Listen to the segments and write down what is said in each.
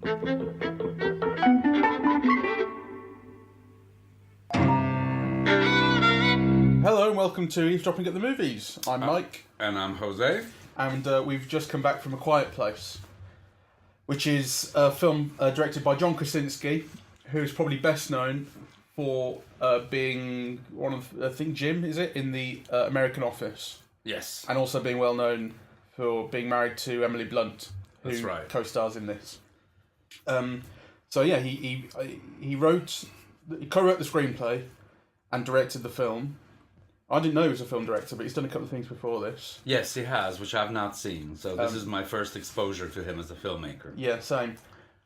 Hello and welcome to Eavesdropping at the Movies. I'm Mike. And I'm Jose. And we've just come back from A Quiet Place, which is a film directed by John Krasinski, who's probably best known for being one of, I think, Jim, is it, in the American Office. Yes. And also being well known for being married to Emily Blunt, who co-stars in this. So yeah, he co-wrote the screenplay and directed the film. I didn't know he was a film director, but he's done a couple of things before this. Yes, he has, which I've not seen. So this is my first exposure to him as a filmmaker. Yeah, same.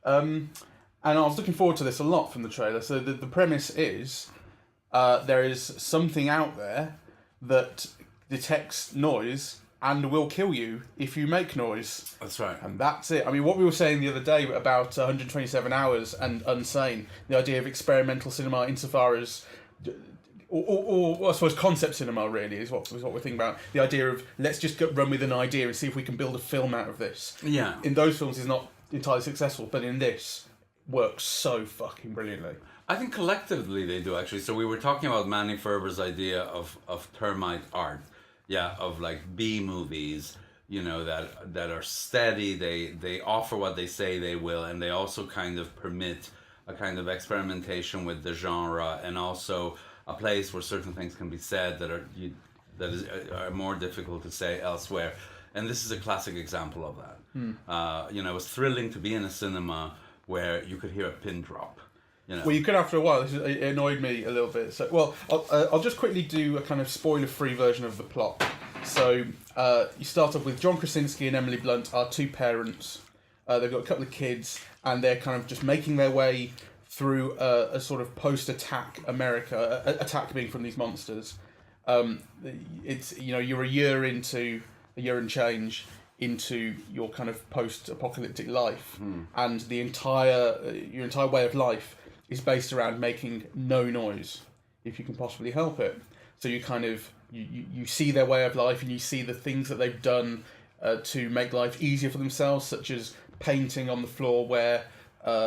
And I was looking forward to this a lot from the trailer. So the premise is there is something out there that detects noise and will kill you if you make noise. That's right. And that's it. I mean, what we were saying the other day about 127 Hours and Unsane, the idea of experimental cinema insofar as... Or I suppose concept cinema really is what we're thinking about. The idea of let's just run with an idea and see if we can build a film out of this. Yeah. In those films is not entirely successful, but in this works so fucking brilliantly. I think collectively they do actually. So we were talking about Manny Ferber's idea of termite art. Yeah, of like B movies, you know, that are steady, they offer what they say they will, and they also kind of permit a kind of experimentation with the genre, and also a place where certain things can be said that are more difficult to say elsewhere. And this is a classic example of that. You know, it was thrilling to be in a cinema where you could hear a pin drop. You know? Well, you could after a while. It annoyed me a little bit. So, well, I'll just quickly do a kind of spoiler-free version of the plot. So you start off with John Krasinski and Emily Blunt are two parents. They've got a couple of kids, and they're kind of just making their way through a sort of post-attack America, attack being from these monsters. It's, you know, you're a year and change into your kind of post-apocalyptic life, and your entire way of life is based around making no noise if you can possibly help it. So you kind of you see their way of life, and you see the things that they've done to make life easier for themselves, such as painting on the floor where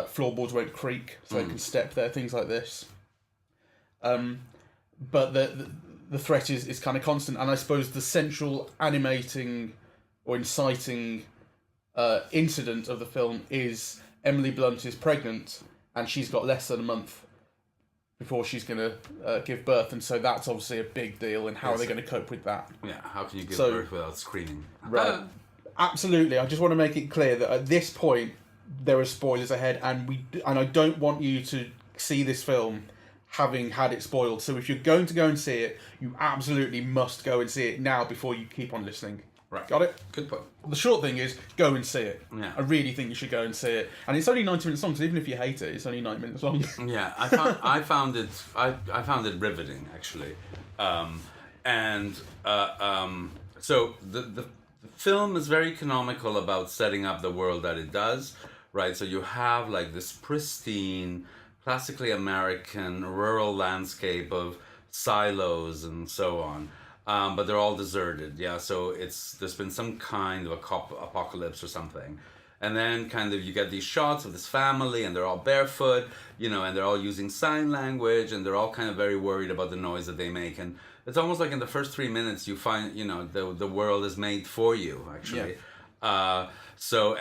floorboards won't creak, so they can step there, things like this. But the threat is kind of constant, and I suppose the central animating or inciting incident of the film is Emily Blunt is pregnant, and she's got less than a month before she's going to give birth, and so that's obviously a big deal, and how are they going to cope with that? Yeah, how can you give birth without screaming? Right. Absolutely. I just want to make it clear that at this point, there are spoilers ahead, and I don't want you to see this film having had it spoiled. So if you're going to go and see it, you absolutely must go and see it now before you keep on listening. Right. Got it? Good point. The short thing is, go and see it. Yeah. I really think you should go and see it. And it's only 90 minutes long, so even if you hate it, it's only 9 minutes long. Yeah, I found it riveting actually, so the film is very economical about setting up the world that it does, right? So you have like this pristine, classically American rural landscape of silos and so on, but they're all deserted. Yeah, so there's been some kind of apocalypse or something. And then kind of you get these shots of this family, and they're all barefoot, you know, and they're all using sign language, and they're all kind of very worried about the noise that they make. And it's almost like in the first 3 minutes you find, you know, the world is made for you, actually. Yeah.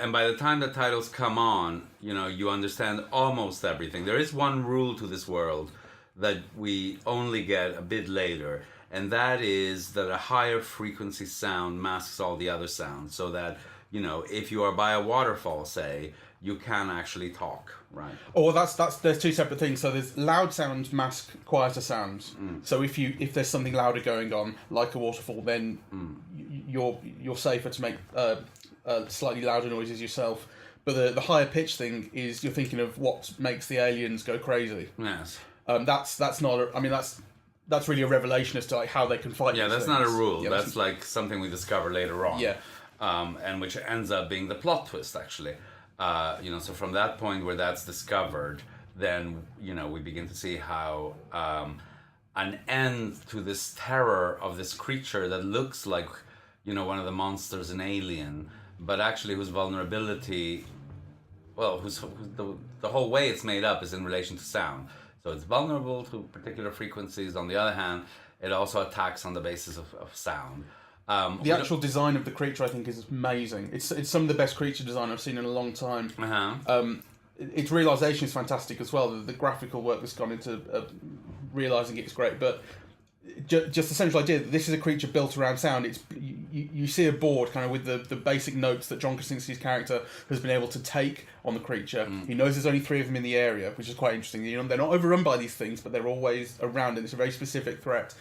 And by the time the titles come on, you know, you understand almost everything. There is one rule to this world that we only get a bit later, and that is that a higher frequency sound masks all the other sounds, so that, you know, if you are by a waterfall, say, you can actually talk, right? Oh, well, there's two separate things. So there's loud sounds mask quieter sounds. So if there's something louder going on, like a waterfall, then you're safer to make slightly louder noises yourself. But the higher pitch thing is you're thinking of what makes the aliens go crazy. Yes. That's not. I mean, that's really a revelation as to like how they can fight. Yeah, that's things. not a rule. Yeah, that's like something we discover later on. Yeah. And which ends up being the plot twist, actually. You know, so from that point where that's discovered, then, you know, we begin to see how an end to this terror of this creature that looks like, you know, one of the monsters in Alien, but actually whose vulnerability well, the whole way it's made up is in relation to sound. So it's vulnerable to particular frequencies. On the other hand, it also attacks on the basis of sound. The actual design of the creature, I think, is amazing. It's some of the best creature design I've seen in a long time. Its realisation is fantastic as well. The graphical work that's gone into realising it's great, but just the central idea that this is a creature built around sound. It's you see a board kind of with the basic notes that John Krasinski's character has been able to take on the creature. He knows there's only 3 of them in the area, which is quite interesting. You know, they're not overrun by these things, but they're always around, and it's a very specific threat.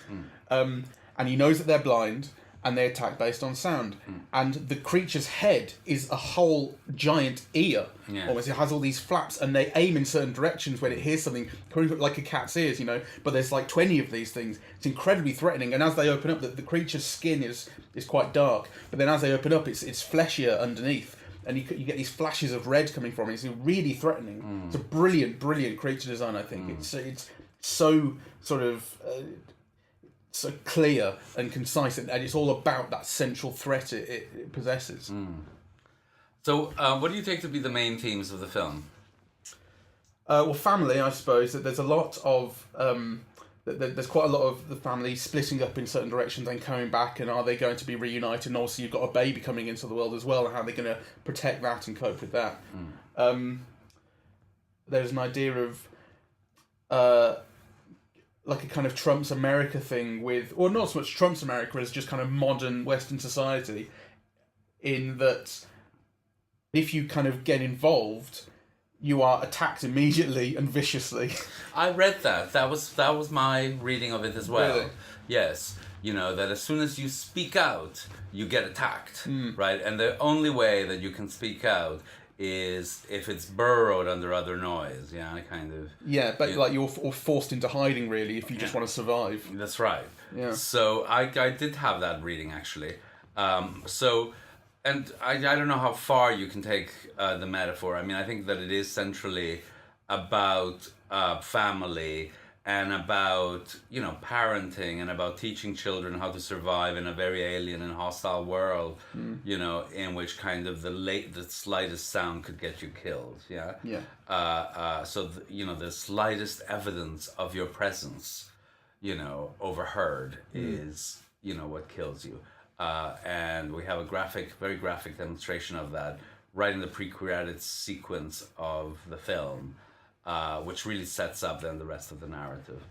And he knows that they're blind, and they attack based on sound. And the creature's head is a whole giant ear. Almost, it has all these flaps, and they aim in certain directions when it hears something, like a cat's ears, you know. But there's like 20 of these things. It's incredibly threatening. And as they open up, the creature's skin is quite dark. But then as they open up, it's fleshier underneath. And you get these flashes of red coming from it. It's really threatening. It's a brilliant creature design, I think. It's so sort of... so clear and concise, and it's all about that central threat it possesses. So, what do you take to be the main themes of the film? Well, family, I suppose. That there's a lot of there's quite a lot of the family splitting up in certain directions and coming back, and are they going to be reunited? And also, you've got a baby coming into the world as well, and how they're going to protect that and cope with that. There's an idea of like a kind of Trump's America thing with, or not so much Trump's America as just kind of modern Western society, in that if you kind of get involved, you are attacked immediately and viciously. I read that. That was my reading of it as well. Really? Yes. You know, that as soon as you speak out, you get attacked, right? And the only way that you can speak out is if it's burrowed under other noise, kind of. Yeah, but like you're forced into hiding, really, if you just want to survive. That's right. Yeah. So I did have that reading, actually. And I don't know how far you can take the metaphor. I mean, I think that it is centrally about family and about, parenting and about teaching children how to survive in a very alien and hostile world, in which kind of the slightest sound could get you killed. Yeah. Yeah. So the slightest evidence of your presence, overheard is, what kills you. And we have a very graphic demonstration of that right in the pre-credits sequence of the film. Which really sets up then the rest of the narrative.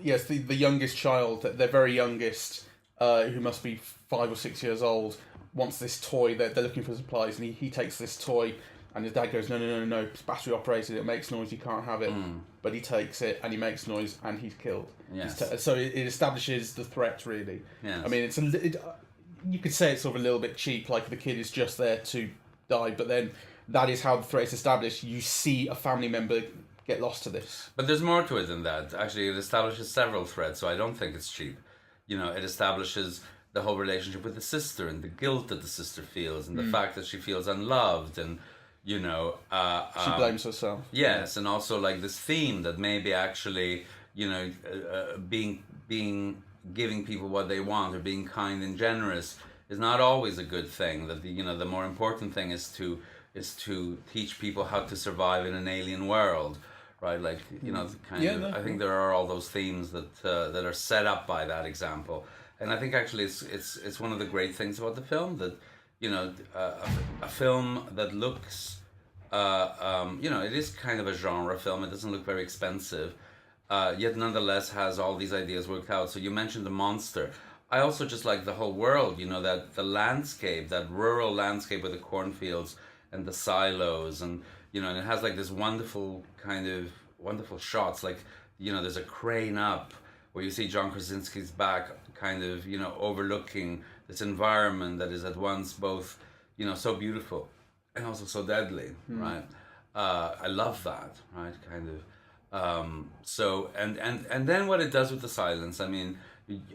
Yes, the youngest child, their very youngest, who must be 5 or 6 years old, wants this toy. They're looking for supplies, and he takes this toy, and his dad goes, no, it's battery operated, it makes noise, you can't have it. But he takes it, and he makes noise, and he's killed. Yes. So it establishes the threat, really. Yes. I mean, you could say it's sort of a little bit cheap, like the kid is just there to die, but then that is how the threat is established. You see a family member get lost to this. But there's more to it than that. Actually, it establishes several threats, so I don't think it's cheap. It establishes the whole relationship with the sister and the guilt that the sister feels and the fact that she feels unloved and, she blames herself. Yes, and also like this theme that maybe actually, giving people what they want or being kind and generous is not always a good thing. That the more important thing is to teach people how to survive in an alien world, right? Like I think there are all those themes that are set up by that example, and I think actually it's one of the great things about the film that a film that looks it is kind of a genre film. It doesn't look very expensive, yet nonetheless has all these ideas worked out. So you mentioned the monster. I also just like the whole world. That the landscape, that rural landscape with the cornfields and the silos, and and it has like this wonderful shots, like there's a crane up where you see John Krasinski's back kind of overlooking this environment that is at once both so beautiful and also so deadly, right? I love that, right? Kind of so and then what it does with the silence. I mean,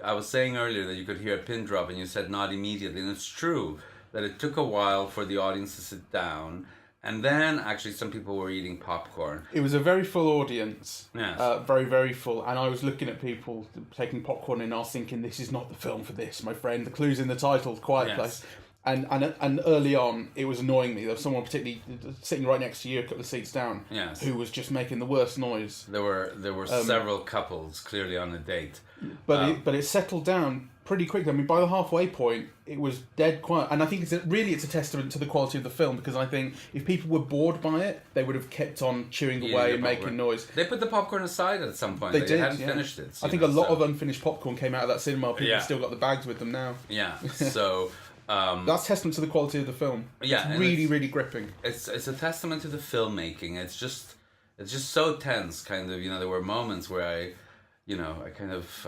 I was saying earlier that you could hear a pin drop, and you said not immediately, and it's true that it took a while for the audience to sit down, and then actually some people were eating popcorn. It was a very full audience, yes. Very, very full, and I was looking at people taking popcorn, and I was thinking, this is not the film for this, my friend. The clue's in the title, Quiet Place. And early on, it was annoying me. There was someone particularly sitting right next to you, a couple of seats down, Yes. who was just making the worst noise. There were several couples clearly on a date. But it settled down pretty quickly. I mean, by the halfway point, it was dead quiet. And I think it's a testament to the quality of the film, because I think if people were bored by it, they would have kept on chewing away and making noise. They put the popcorn aside at some point. They did, hadn't finished it. I think a lot of unfinished popcorn came out of that cinema. People still got the bags with them now. Yeah, so... that's testament to the quality of the film. Yeah, it's really, really gripping. It's a testament to the filmmaking. It's just so tense. Kind of, there were moments where I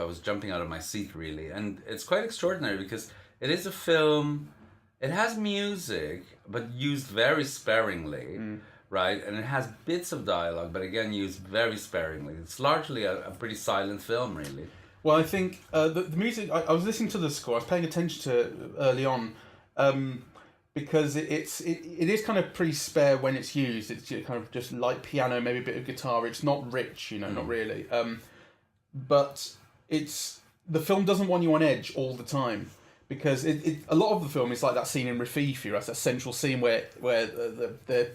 was jumping out of my seat really, and it's quite extraordinary because it is a film. It has music, but used very sparingly, right? And it has bits of dialogue, but again used very sparingly. It's largely a pretty silent film, really. Well, I think the music. I was listening to the score. I was paying attention to it early on, because it is kind of pretty spare when it's used. It's kind of just light piano, maybe a bit of guitar. It's not rich, not really. But the film doesn't want you on edge all the time, because a lot of the film is like that scene in Rafifi. That's that central scene where they're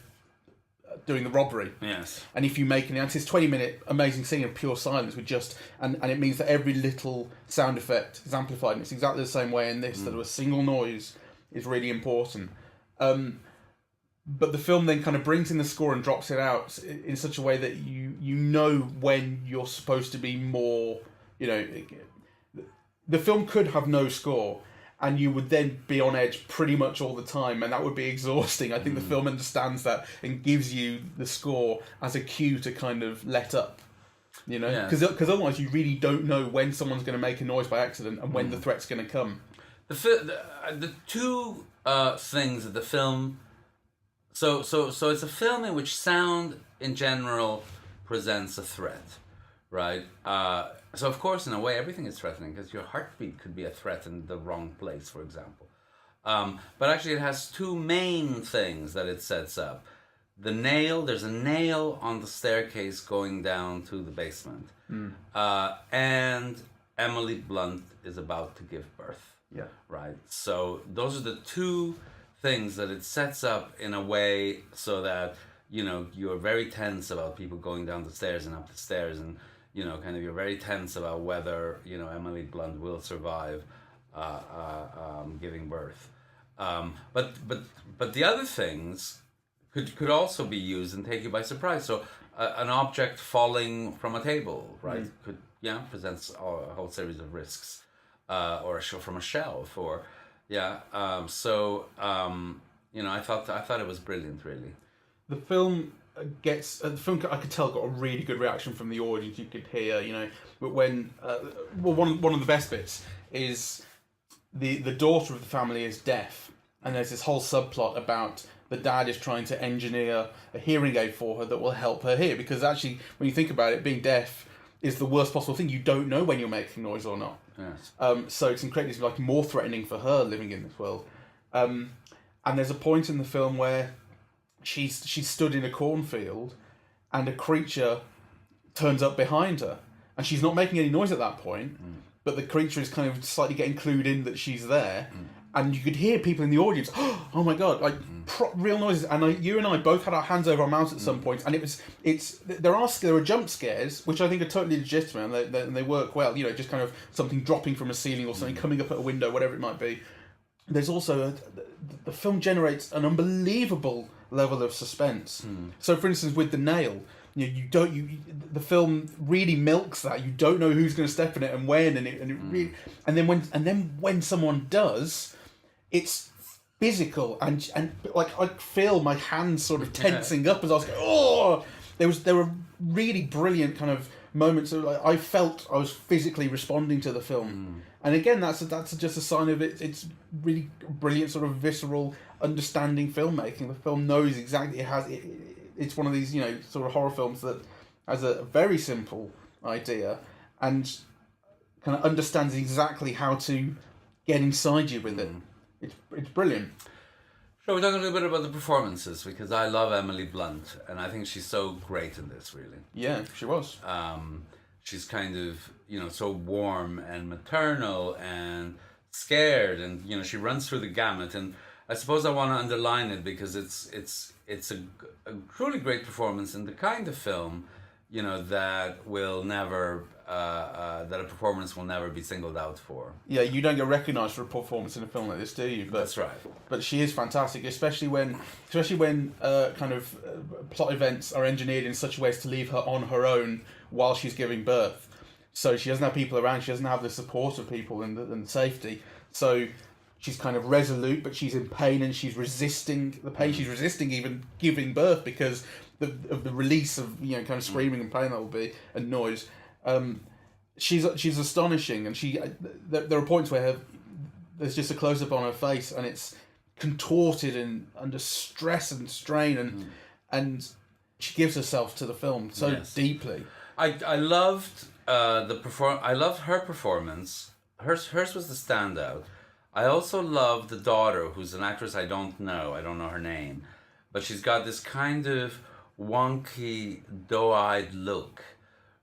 doing the robbery. Yes. And if you make it's this 20-minute amazing scene of pure silence with and it means that every little sound effect is amplified, and it's exactly the same way in this, that a single noise is really important. But the film then kind of brings in the score and drops it out in such a way that you know when you're supposed to be more, the film could have no score, and you would then be on edge pretty much all the time, and that would be exhausting. I think the film understands that and gives you the score as a cue to kind of let up, because otherwise you really don't know when someone's going to make a noise by accident and when the threat's going to come. The two things that the film... So it's a film in which sound in general presents a threat, right? So of course, in a way, everything is threatening, because your heartbeat could be a threat in the wrong place, for example. But actually, it has two main things that it sets up. There's a nail on the staircase going down to the basement. And Emily Blunt is about to give birth. Yeah. Right? So those are the two things that it sets up in a way so that, you're very tense about people going down the stairs and up the stairs, and, kind of you're very tense about whether, Emily Blunt will survive giving birth. But the other things could also be used and take you by surprise. So an object falling from a table, right, presents a whole series of risks, or from a shelf, or I thought it was brilliant, really. The film I could tell got a really good reaction from the audience. You could hear, but when one of the best bits is the daughter of the family is deaf, and there's this whole subplot about the dad is trying to engineer a hearing aid for her that will help her hear, because actually, when you think about it, being deaf is the worst possible thing. You don't know when you're making noise or not. Yes. So it's incredibly more threatening for her living in this world. And there's a point in the film where she's stood in a cornfield, and a creature turns up behind her, and she's not making any noise at that point, but the creature is kind of slightly getting clued in that she's there, and you could hear people in the audience, oh my god, real noises. And you and I both had our hands over our mouths at some point, and there are jump scares which I think are totally legitimate, and they work well. Just kind of something dropping from a ceiling or something coming up at a window, whatever it might be. There's also the film generates an unbelievable level of suspense. So, for instance, with the nail, the film really milks that. You don't know who's going to step in it and when, and then when someone does, it's physical, and I feel my hands sort of tensing up as I was going, oh. There were really brilliant kind of moments of I felt I was physically responding to the film. And again, that's just a sign of it. It's really brilliant, sort of visceral, understanding filmmaking. The film knows exactly it's one of these sort of horror films that has a very simple idea and kind of understands exactly how to get inside you with it. It's brilliant. So we're talking a little bit about the performances, because I love Emily Blunt, and I think she's so great in this, really. Yeah, she was. She's kind of, so warm and maternal and scared, and, she runs through the gamut. And I suppose I want to underline it because it's a truly great performance in the kind of film, that will never that a performance will never be singled out for. Yeah, you don't get recognised for a performance in a film like this, do you? But, That's right. But she is fantastic, especially when plot events are engineered in such a way as to leave her on her own while she's giving birth. So she doesn't have people around. She doesn't have the support of people and the safety. So she's kind of resolute, but she's in pain and she's resisting the pain. She's resisting even giving birth because of the release of kind of screaming and pain that will be and noise. She's astonishing, and there are points where there's just a close up on her face, and it's contorted and under stress and strain, and she gives herself to the film so deeply. I loved I loved her performance. Hers was the standout. I also love the daughter, who's an actress I don't know her name, but she's got this kind of wonky, doe-eyed look,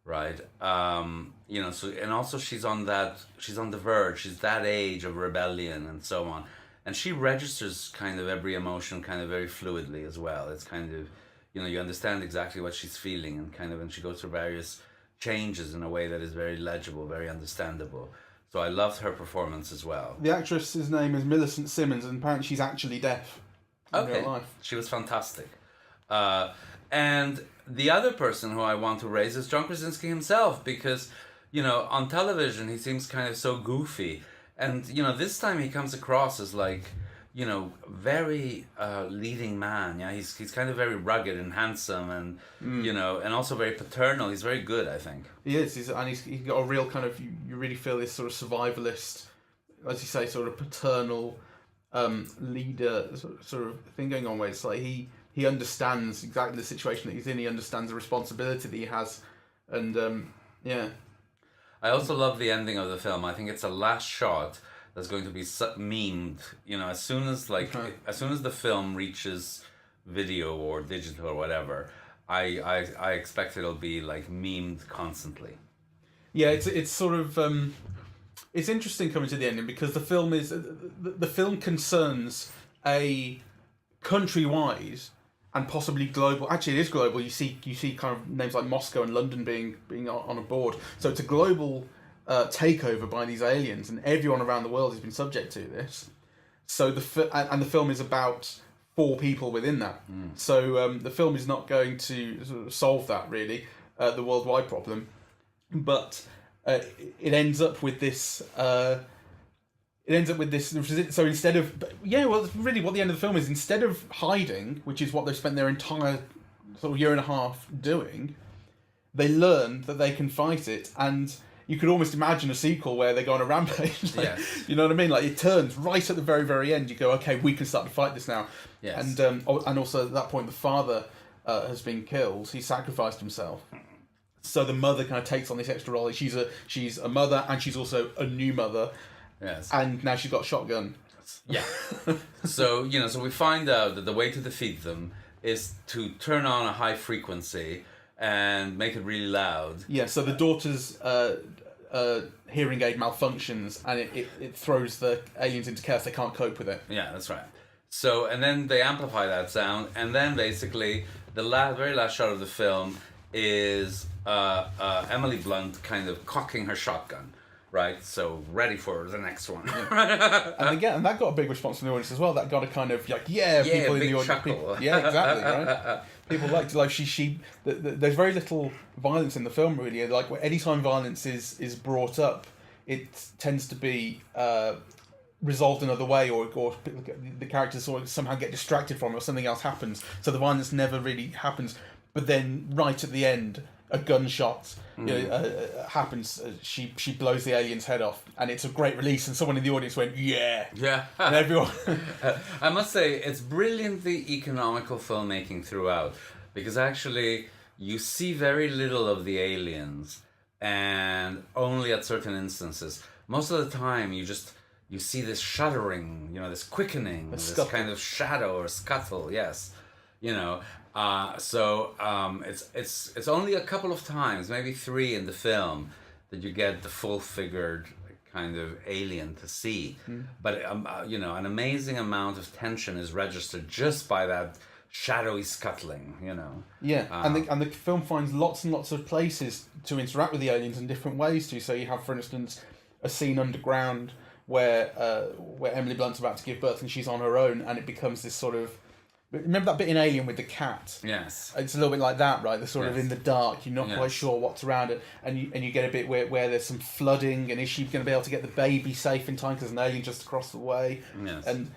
right? So, and also she's on the verge. She's that age of rebellion and so on, and she registers kind of every emotion kind of very fluidly as well. It's kind of, you understand exactly what she's feeling, and she goes through various changes in a way that is very legible, very understandable. So I loved her performance as well. The actress's name is Millicent Simmons, and apparently she's actually deaf in real life. She was fantastic. And the other person who I want to raise is John Krasinski himself, because, on television he seems kind of so goofy. And, this time he comes across as like, very leading man. Yeah, he's kind of very rugged and handsome, and and also very paternal. He's very good, I think. He is. He's got a real kind of you really feel this sort of survivalist, as you say, sort of paternal leader sort of thing going on. Where it's like he understands exactly the situation that he's in. He understands the responsibility that he has, and yeah. I also love the ending of the film. I think it's a last shot that's going to be memed. As soon as the film reaches video or digital or whatever, I expect it'll be like memed constantly. Yeah, it's sort of it's interesting coming to the ending because the film concerns a countrywide and possibly global. Actually, it is global. You see kind of names like Moscow and London being on a board. So it's a global takeover by these aliens, and everyone around the world has been subject to this. So the film is about 4 people within that. So the film is not going to sort of solve that really, the worldwide problem, but it ends up with this. So instead of really what the end of the film is, instead of hiding, which is what they've spent their entire sort of year and a half doing, they learn that they can fight it, and you could almost imagine a sequel where they go on a rampage. You know what I mean? Like it turns right at the very, very end. You go, okay, we can start to fight this now. Yes. And also at that point, the father has been killed. He sacrificed himself. So the mother kind of takes on this extra role. She's a mother, and she's also a new mother. Yes. And now she's got a shotgun. Yeah. So we find out that the way to defeat them is to turn on a high frequency and make it really loud. Yeah. So the daughter's hearing aid malfunctions, and it throws the aliens into chaos. They can't cope with it. Yeah, that's right. So, and then they amplify that sound, and then basically the very last shot of the film is Emily Blunt kind of cocking her shotgun, right? So ready for the next one. And that got a big response from the audience as well. That got a kind of like people in the audience. Chuckle. Exactly, right? People liked there's very little violence in the film really. Like anytime violence is brought up, it tends to be resolved another way, or the characters sort of somehow get distracted from it, or something else happens. So the violence never really happens. But then right at the end, a gunshot happens. She blows the alien's head off, and it's a great release. And someone in the audience went, "Yeah, yeah!" And everyone. I must say, it's brilliantly economical filmmaking throughout, because actually you see very little of the aliens, and only at certain instances. Most of the time, you see this shuddering, this quickening, this kind of shadow or scuttle. Yes, it's only a couple of times, maybe 3 in the film, that you get the full-figured kind of alien to see. But an amazing amount of tension is registered just by that shadowy scuttling. Yeah, and the film finds lots and lots of places to interact with the aliens in different ways too. So you have, for instance, a scene underground where Emily Blunt's about to give birth and she's on her own, and it becomes this sort of. Remember that bit in Alien with the cat? Yes. It's a little bit like that, right? They're sort of Yes. in the dark. You're not quite sure what's around it, and you get a bit where there's some flooding, and is she going to be able to get the baby safe in time because an alien just across the way? Yes. And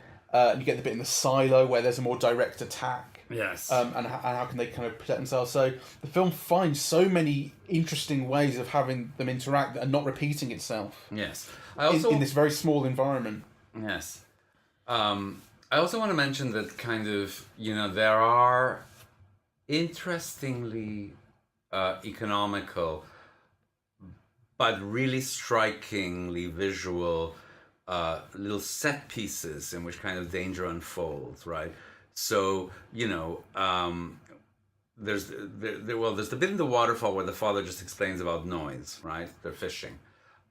you get the bit in the silo where there's a more direct attack. Yes. And how can they kind of protect themselves? So the film finds so many interesting ways of having them interact and not repeating itself. Yes. I also in this very small environment. Yes. I also want to mention that kind of, there are interestingly economical but really strikingly visual little set pieces in which kind of danger unfolds, right? So, there's the bit in the waterfall where the father just explains about noise, right? They're fishing.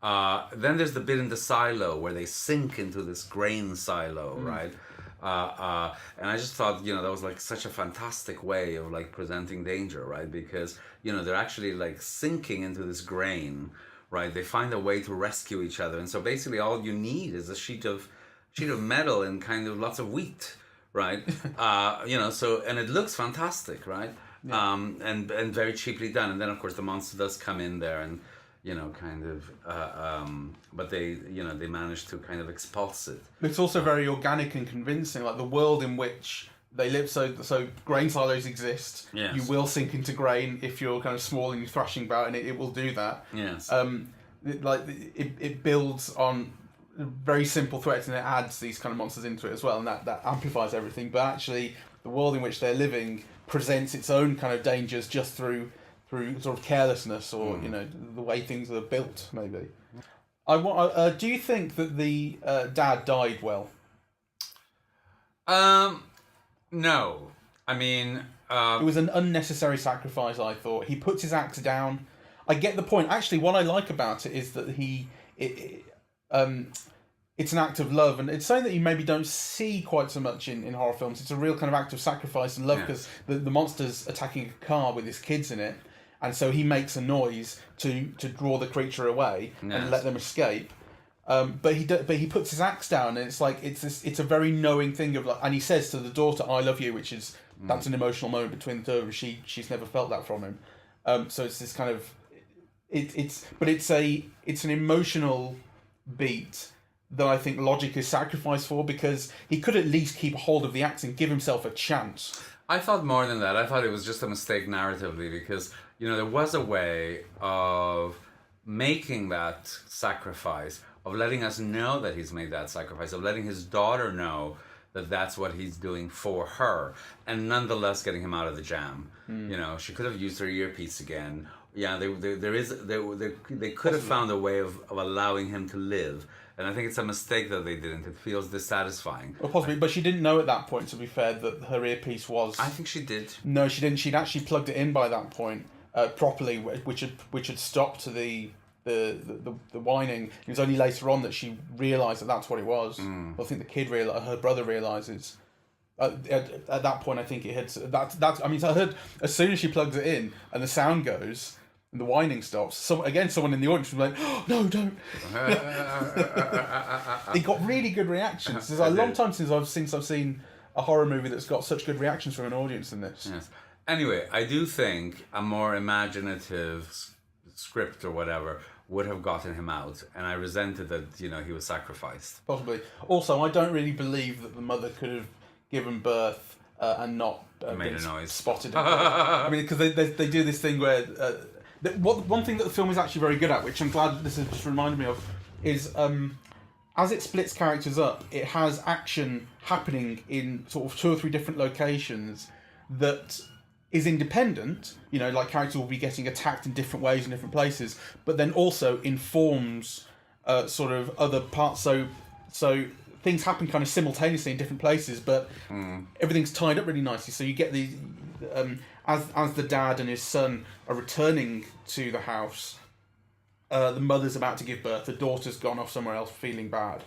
Then there's the bit in the silo where they sink into this grain silo, right? And I just thought, that was like such a fantastic way of like presenting danger, right? Because, they're actually like sinking into this grain, right? They find a way to rescue each other. And so basically all you need is a sheet of metal and kind of lots of wheat, right? And it looks fantastic, right? Yeah. And very cheaply done. And then of course the monster does come in there and, but they manage to kind of expulse it. It's also very organic and convincing, like the world in which they live. So grain silos exist. Yes. You will sink into grain if you're kind of small and you're thrashing about, and it will do that. Yes. It builds on very simple threats, and it adds these kind of monsters into it as well, and that amplifies everything. But actually, the world in which they're living presents its own kind of dangers just through sort of carelessness or the way things are built, maybe. Do you think that the dad died well? No. I mean, it was an unnecessary sacrifice. I thought he puts his axe down. I get the point. Actually, what I like about it is that it's an act of love, and it's something that you maybe don't see quite so much in horror films. It's a real kind of act of sacrifice and love because the monster's attacking a car with his kids in it. And so he makes a noise to draw the creature away and let them escape. But he puts his axe down, and it's like it's a very knowing thing of like, and he says to the daughter, "I love you," which is that's an emotional moment between the two of them. She's never felt that from him. So it's this kind of it's an emotional beat that I think logic is sacrificed for, because he could at least keep hold of the axe and give himself a chance. I thought more than that. I thought it was just a mistake narratively, because there was a way of making that sacrifice, of letting us know that he's made that sacrifice, of letting his daughter know that that's what he's doing for her, and nonetheless getting him out of the jam. She could have used her earpiece again. Yeah, they could have found a way of allowing him to live. And I think it's a mistake that they didn't. It feels dissatisfying. Well, possibly, but she didn't know at that point, to be fair, that her earpiece was... I think she did. No, she didn't. She'd actually plugged it in by that point properly, which had stopped the whining. It was only later on that she realised that that's what it was. I think the kid her brother realises. At that point, I think it had... I mean, I heard as soon as she plugs it in and the sound goes... and the whining stops. Someone in the audience was like, "Oh, no, don't." It got really good reactions. It's a long time since I've seen a horror movie that's got such good reactions from an audience in this. Yes. Anyway, I do think a more imaginative script or whatever would have gotten him out, and I resented that he was sacrificed. Possibly. Also, I don't really believe that the mother could have given birth and not made a noise. Spotted. I mean, because they do this thing where. One thing that the film is actually very good at, which I'm glad this has just reminded me of, is as it splits characters up, it has action happening in sort of 2 or 3 different locations that is independent. Like characters will be getting attacked in different ways in different places, but then also informs sort of other parts. So things happen kind of simultaneously in different places, but everything's tied up really nicely. So you get these. As the dad and his son are returning to the house, the mother's about to give birth, the daughter's gone off somewhere else feeling bad.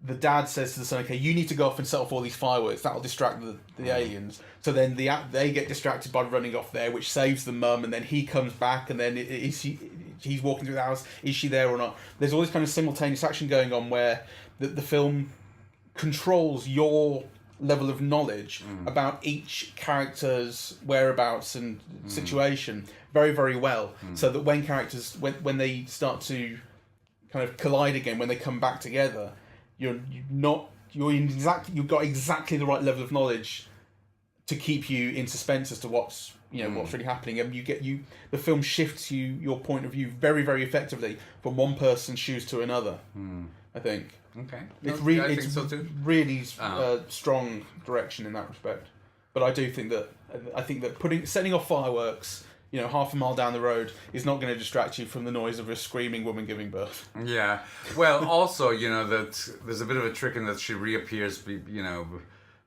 The dad says to the son, okay, you need to go off and set off all these fireworks. That'll distract the aliens. So then they get distracted by running off there, which saves the mum, and then he comes back, and then he's walking through the house. Is she there or not? There's all this kind of simultaneous action going on where the film controls your level of knowledge about each character's whereabouts and situation very, very well. So that when characters, when they start to kind of collide again, when they come back together, you've got exactly the right level of knowledge to keep you in suspense as to what's really happening, and the film shifts your point of view very, very effectively from one person's shoes to another. I think. Okay. It's No, really, I think so too. really strong direction in that respect. But I think that setting off fireworks, half a mile down the road is not going to distract you from the noise of a screaming woman giving birth. Yeah. Well, also, that there's a bit of a trick in that she reappears,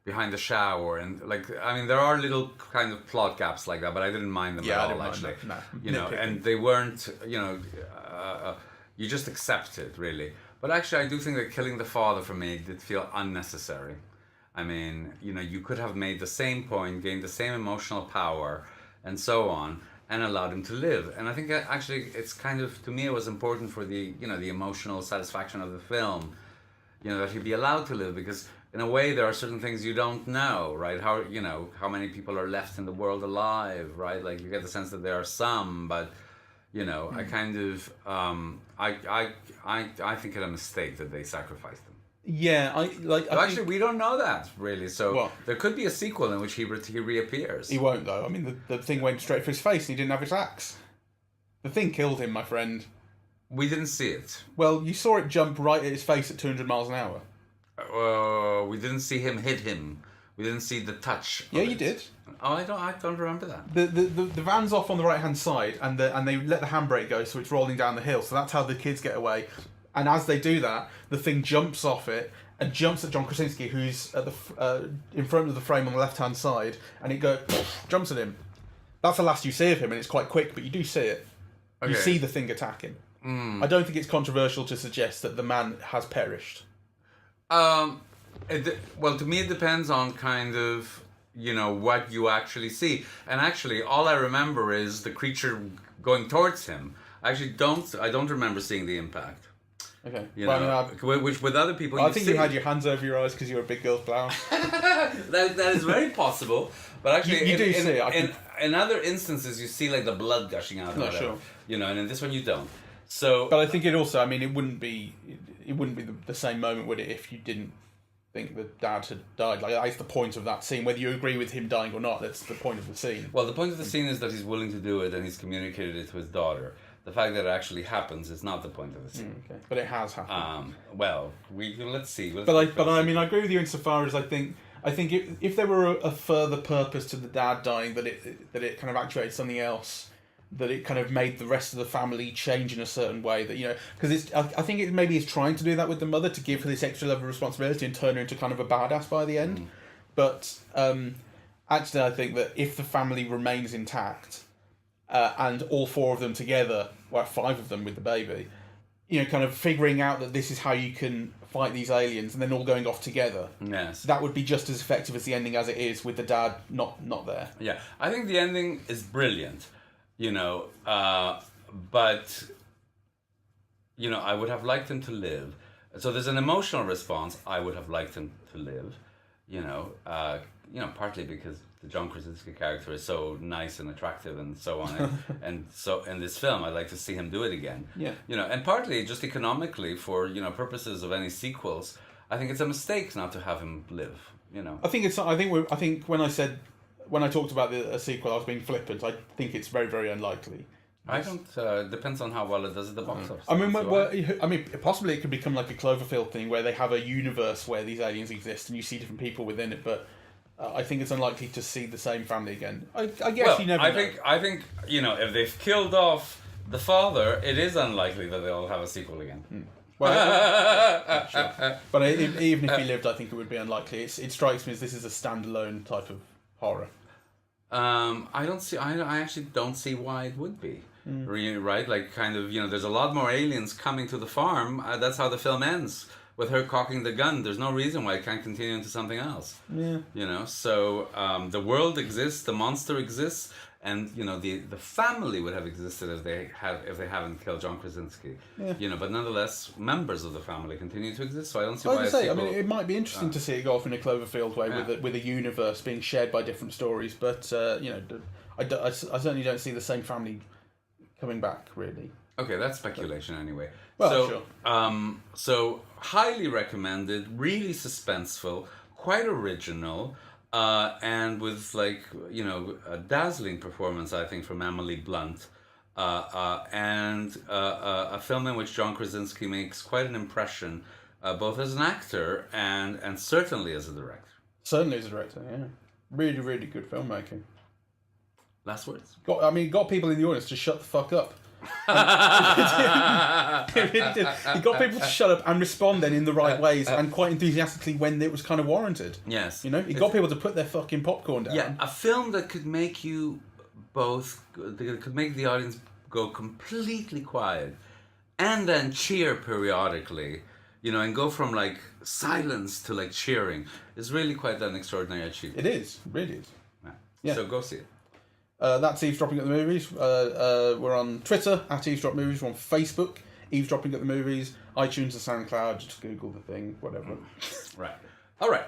behind the shower, and there are little kind of plot gaps like that, but I didn't mind them at all, actually. No. And they weren't, you just accept it, really. But actually, I do think that killing the father for me did feel unnecessary. I mean, you could have made the same point, gained the same emotional power, and so on, and allowed him to live. And I think that actually, it's kind of, to me, it was important for the emotional satisfaction of the film, that he'd be allowed to live, because in a way, there are certain things you don't know, right? How many people are left in the world alive, right? Like, you get the sense that there are some, but I kind of I think it's a mistake that they sacrificed them. Yeah, actually, we don't know that really. So there could be a sequel in which he reappears. He won't, though. I mean, the thing went straight for his face, and he didn't have his axe. The thing killed him, my friend. We didn't see it. Well, you saw it jump right at his face at 200 miles an hour. We didn't see him hit him. We didn't see the touch. Yeah, you did. Oh, I don't remember that. The van's off on the right hand side, and they let the handbrake go, so it's rolling down the hill. So that's how the kids get away. And as they do that, the thing jumps off it and jumps at John Krasinski, who's at in front of the frame on the left hand side, and it jumps at him. That's the last you see of him, and it's quite quick, but you do see it. Okay. You see the thing attack him. I don't think it's controversial to suggest that the man has perished. Well, to me, it depends on kind of what you actually see. And actually, all I remember is the creature going towards him. I don't remember seeing the impact. Okay. Which with other people, I think you had your hands over your eyes because you were a big girl's blouse. that is very possible. But actually, you do see it. In other instances, you see like the blood gushing out. No, sure. And in this one you don't. So. But I think it also. I mean, it wouldn't be the same moment, would it, if you didn't think that Dad had died? Like, that's the point of that scene. Whether you agree with him dying or not, that's the point of the scene. Well, the point of the scene is that he's willing to do it and he's communicated it to his daughter. The fact that it actually happens is not the point of the scene. Okay. But it has happened. Let's see. I mean, I agree with you insofar as I think if there were a further purpose to the dad dying, that it kind of actuated something else, that it kind of made the rest of the family change in a certain way, that because I think it maybe is trying to do that with the mother, to give her this extra level of responsibility and turn her into kind of a badass by the end. But actually, I think that if the family remains intact. And all four of them together, five of them with the baby, kind of figuring out that this is how you can fight these aliens, and then all going off together. Yes, that would be just as effective as the ending as it is with the dad not there. Yeah, I think the ending is brilliant, but I would have liked him to live. So there's an emotional response. I would have liked him to live, partly because the John Krasinski character is so nice and attractive and so on, and so in this film I'd like to see him do it again. Yeah. And partly just economically for purposes of any sequels, I think it's a mistake not to have him live. I think when I talked about a sequel, I was being flippant. I think it's very, very unlikely. I don't. Depends on how well it does at the box office. I mean, possibly it could become like a Cloverfield thing where they have a universe where these aliens exist and you see different people within it, but. I think it's unlikely to see the same family again. I guess you never know. I think if they've killed off the father, it is unlikely that they'll have a sequel again. Well, sure. But even if he lived, I think it would be unlikely. It strikes me as this is a standalone type of horror. I actually don't see why it would be. right? Like, kind of, there's a lot more aliens coming to the farm. That's how the film ends, with her cocking the gun. There's no reason why it can't continue into something else. Yeah. So the world exists, the monster exists, and the family would have existed if they haven't killed John Krasinski. Yeah. But nonetheless, members of the family continue to exist. So I don't see Well, why. as I say, I mean, it might be interesting to see it go off in a Cloverfield way with a universe being shared by different stories, but I certainly don't see the same family coming back, really. Okay, that's speculation anyway. Well, sure. So highly recommended, really suspenseful, quite original, and with a dazzling performance, I think, from Emily Blunt, and a film in which John Krasinski makes quite an impression, both as an actor and certainly as a director. Certainly as a director, yeah. Really, really good filmmaking. Last words? Got people in the audience to shut the fuck up. It really did. He got people to shut up and respond then in the right ways and quite enthusiastically when it was kind of warranted. Yes. He got people to put their fucking popcorn down. Yeah, a film that could make you could make the audience go completely quiet and then cheer periodically, and go from like silence to like cheering is really quite an extraordinary achievement. It is, really is. Yeah. So go see it. That's Eavesdropping at the Movies. We're on Twitter at Eavesdrop Movies. We're on Facebook, Eavesdropping at the Movies. iTunes and SoundCloud. Just Google the thing, whatever. Right. All right.